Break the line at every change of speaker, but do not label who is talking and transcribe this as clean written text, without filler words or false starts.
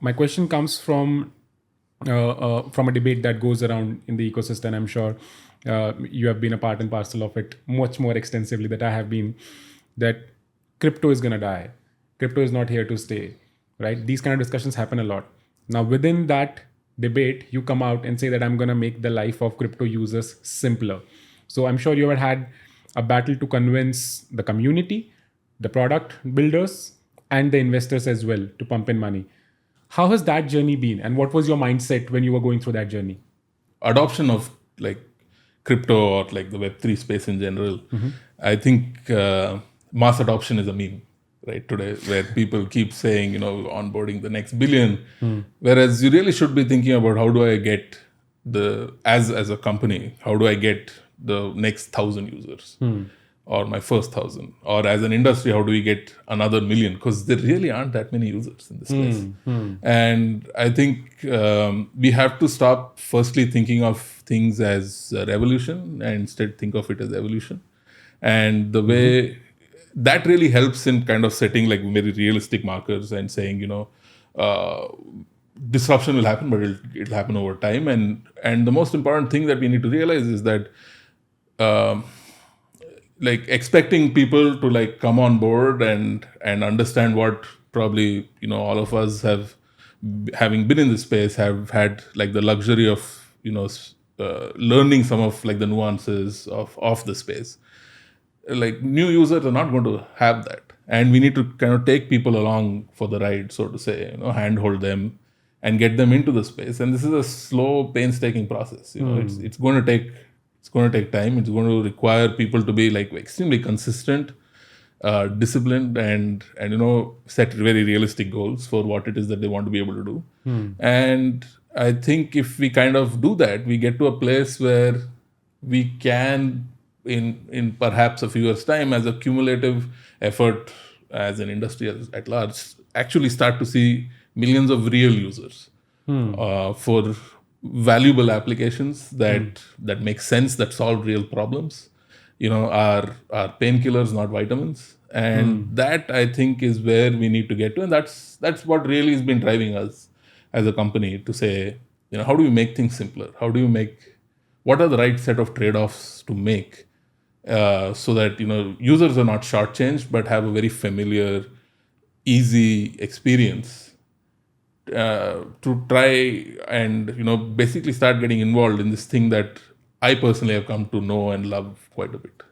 my question comes from a debate that goes around in the ecosystem. I'm sure you have been a part and parcel of it much more extensively than I have been. That crypto is going to die. Crypto is not here to stay, right? These kind of discussions happen a lot. Now, within that debate, you come out and say that I'm going to make the life of crypto users simpler. So I'm sure you have had a battle to convince the community, the product builders, and the investors as well to pump in money. How has that journey been? And what was your mindset when you were going through that journey?
Adoption of like crypto or like the Web3 space in general, I think mass adoption is a meme, right? Today, where people keep saying, onboarding the next billion, whereas you really should be thinking about how do I get as a company, how do I get the next 1,000 users or my first 1,000, or as an industry, how do we get another million? Because there really aren't that many users in this space. And I think we have to stop firstly thinking of things as a revolution and instead think of it as evolution. And the way that really helps in kind of setting like very realistic markers and saying, disruption will happen, but it'll happen over time. And the most important thing that we need to realize is that like expecting people to like come on board and understand what probably all of us having been in this space have had like the luxury of learning some of like the nuances of the space. Like new users are not going to have that, and we need to kind of take people along for the ride, so to say, handhold them and get them into the space. And this is a slow, painstaking process. It's going to take time. It's going to require people to be like extremely consistent, disciplined, and set very realistic goals for what it is that they want to be able to do. And I think if we kind of do that, we get to a place where we can, in perhaps a few years' time, as a cumulative effort as an industry at large, actually start to see millions of real users for valuable applications that make sense, that solve real problems, are painkillers, not vitamins. And that, I think, is where we need to get to. And that's what really has been driving us as a company to say, how do we make things simpler? What are the right set of trade-offs to make so that, users are not shortchanged, but have a very familiar, easy experience to try and basically start getting involved in this thing that I personally have come to know and love quite a bit.